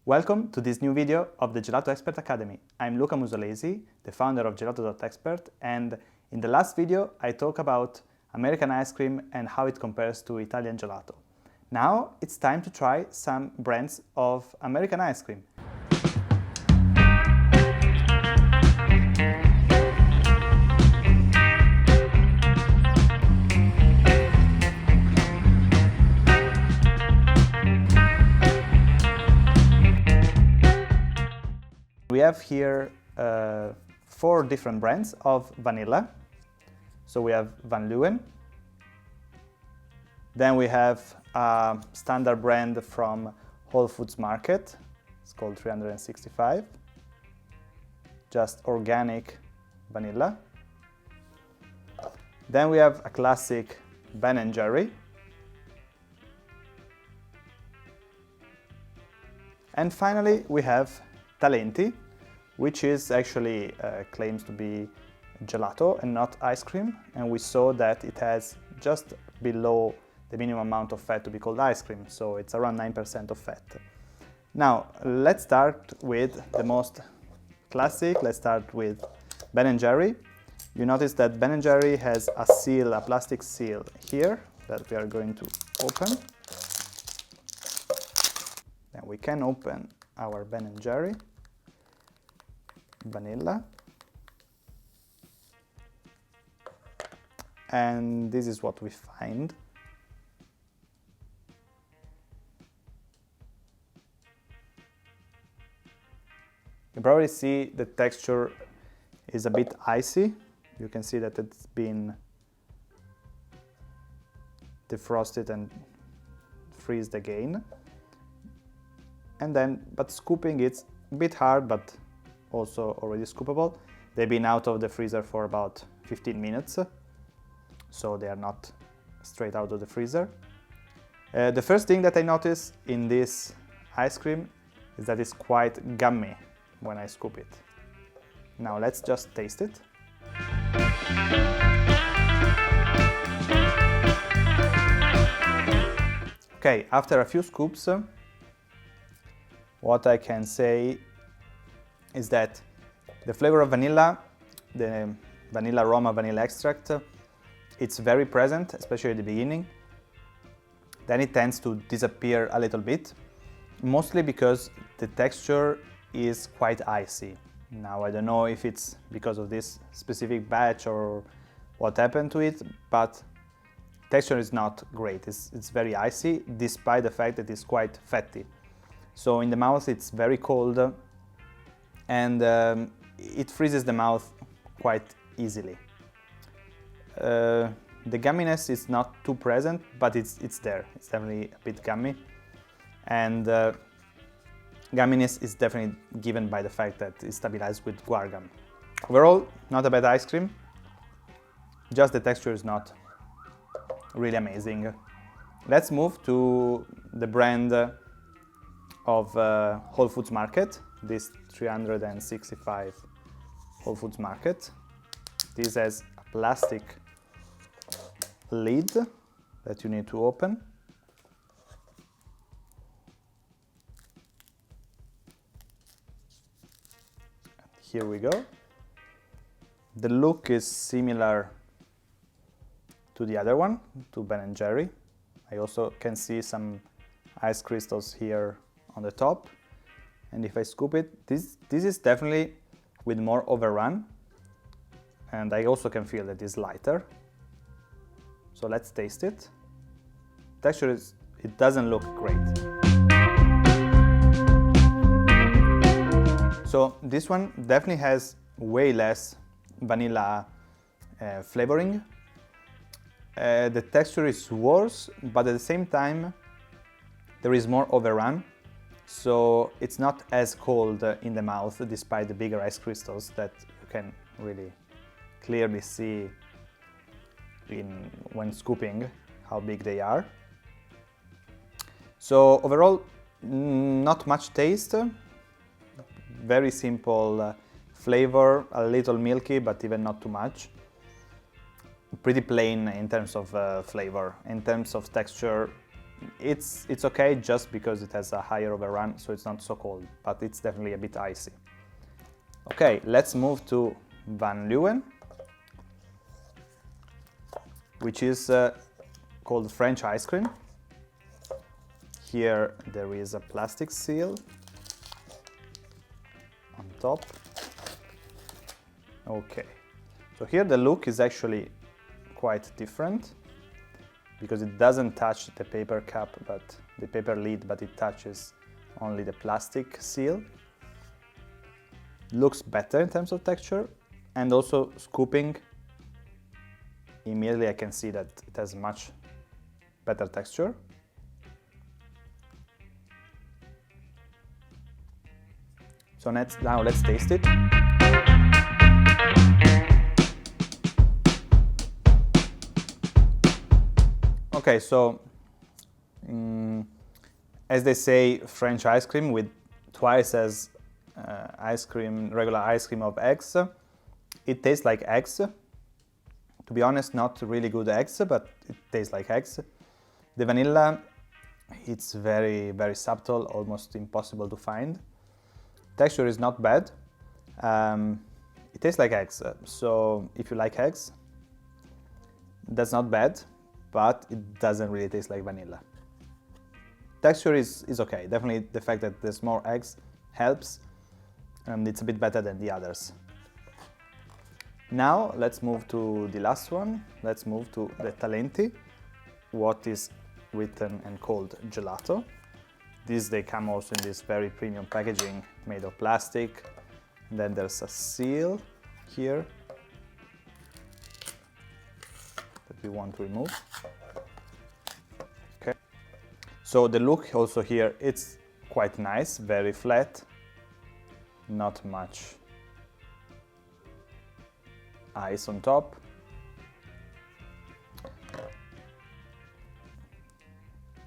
Welcome to this new video of the Gelato.expert Academy. I'm Luca Musolesi, the founder of Gelato.expert, and in the last video I talked about American ice cream and how it compares to Italian gelato. Now it's time to try some brands of American ice cream. We have here 4 different brands of vanilla. So we have Van Leeuwen. Then we have a standard brand from Whole Foods Market. It's called 365. Just organic vanilla. Then we have a classic Ben & Jerry. And finally we have Talenti, which is actually claims to be gelato and not ice cream, and we saw that it has just below the minimum amount of fat to be called ice cream, so it's around 9% of fat. Now let's start with the most classic. Let's start with Ben & Jerry. You notice that Ben & Jerry has a seal, a plastic seal here that we are going to open. Then we can open our Ben & Jerry vanilla, and this is what we find. You probably see the texture is a bit icy. You can see that it's been defrosted and freezed again. And then, but scooping it's a bit hard, but also already scoopable. They've been out of the freezer for about 15 minutes, so they are not straight out of the freezer. The first thing that I notice in this ice cream is that it's quite gummy when I scoop it. Now let's just taste it. Okay, after a few scoops, what I can say is that the flavor of vanilla, the vanilla aroma, vanilla extract, it's very present, especially at the beginning. Then it tends to disappear a little bit, mostly because the texture is quite icy. Now I don't know if it's because of this specific batch or what happened to it, but texture is not great. It's very icy, despite the fact that it's quite fatty. So in the mouth it's very cold, and it freezes the mouth quite easily. The gumminess is not too present, but it's there. It's definitely a bit gummy, and gumminess is definitely given by the fact that it's stabilized with guar gum. Overall, not a bad ice cream, just the texture is not really amazing. Let's move to the brand of Whole Foods Market, this 365 Whole Foods Market. This has a plastic lid that you need to open. Here we go. The look is similar to the other one, to Ben & Jerry. I also can see some ice crystals here on the top, and if I scoop it, this is definitely with more overrun, and I also can feel that it's lighter. So let's taste it. Texture it doesn't look great. So this one definitely has way less vanilla flavoring. The texture is worse, but at the same time there is more overrun. So it's not as cold in the mouth, despite the bigger ice crystals that you can really clearly see when scooping how big they are. So overall, not much taste, very simple flavor, a little milky, but even not too much. Pretty plain in terms of flavor. In terms of texture, It's okay just because it has a higher overrun, so it's not so cold, but it's definitely a bit icy. Okay, let's move to Van Leeuwen, which is called French ice cream. Here there is a plastic seal on top. Okay, so here the look is actually quite different because it doesn't touch the paper cup, but the paper lid, but it touches only the plastic seal. Looks better in terms of texture, and also scooping, immediately I can see that it has much better texture. So now let's taste it. Okay, so as they say, French ice cream with twice as regular ice cream of eggs. It tastes like eggs. To be honest, not really good eggs, but it tastes like eggs. The vanilla, it's very, very subtle, almost impossible to find. Texture is not bad. It tastes like eggs, so if you like eggs, that's not bad, but it doesn't really taste like vanilla. Texture is okay. Definitely the fact that there's more eggs helps, and it's a bit better than the others. Now let's move to the last one. Let's move to the Talenti, what is written and called Gelato. These, they come also in this very premium packaging made of plastic. And then there's a seal here that we want to remove. Okay. So the look also here, it's quite nice, very flat, not much ice on top.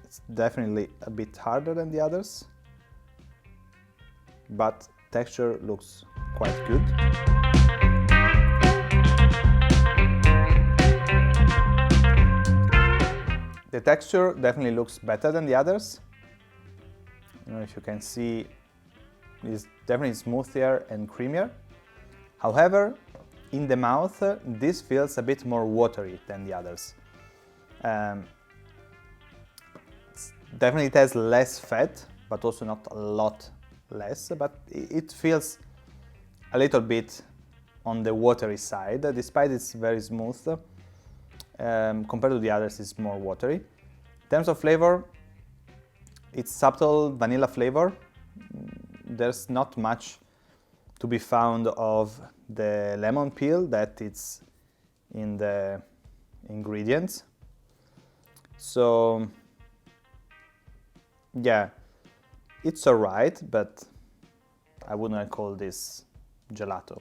It's definitely a bit harder than the others, but texture looks quite good. The texture definitely looks better than the others. I don't know if you can see, it's definitely smoother and creamier. However, in the mouth, this feels a bit more watery than the others. Definitely it has less fat, but also not a lot less, but it feels a little bit on the watery side, despite it's very smooth. Compared to the others, it's more watery. In terms of flavor, it's subtle vanilla flavor. There's not much to be found of the lemon peel that it's in the ingredients. So yeah, it's alright, but I wouldn't call this gelato.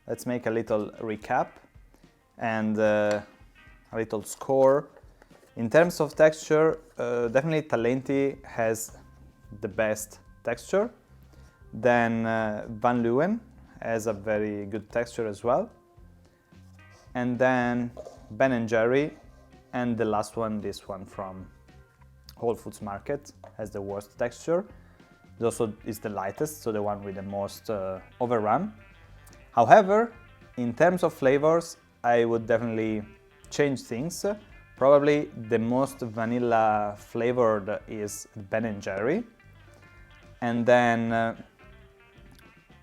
Let's make a little recap and a little score. In terms of texture, definitely Talenti has the best texture. Then Van Leeuwen has a very good texture as well. And then Ben & Jerry, and the last one, this one from Whole Foods Market, has the worst texture. It also is the lightest, so the one with the most overrun. However, in terms of flavors, I would definitely change things. Probably the most vanilla flavored is Ben & Jerry. And then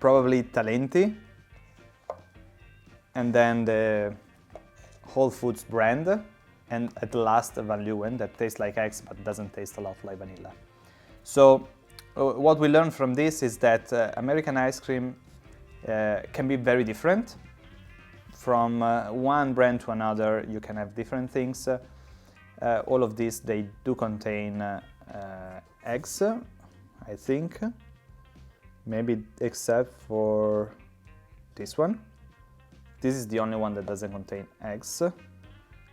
probably Talenti. And then the Whole Foods brand. And at last Van Leeuwen, that tastes like eggs but doesn't taste a lot like vanilla. So what we learned from this is that American ice cream can be very different. From one brand to another, you can have different things. All of these, they do contain eggs, I think. Maybe except for this one. This is the only one that doesn't contain eggs.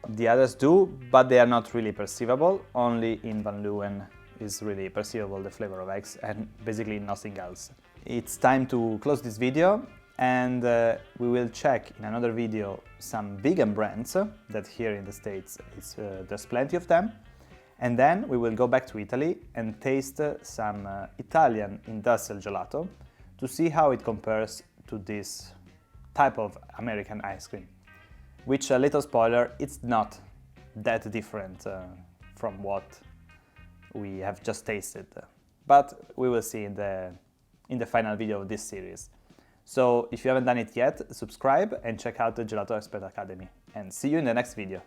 The others do, but they are not really perceivable. Only in Van Leeuwen is really perceivable the flavor of eggs, and basically nothing else. It's time to close this video, and we will check in another video some vegan brands that here in the States there's plenty of them. And then we will go back to Italy and taste some Italian industrial gelato to see how it compares to this type of American ice cream. Which, a little spoiler, it's not that different from what we have just tasted. But we will see in the final video of this series. So if you haven't done it yet, subscribe and check out the Gelato Expert Academy. And see you in the next video.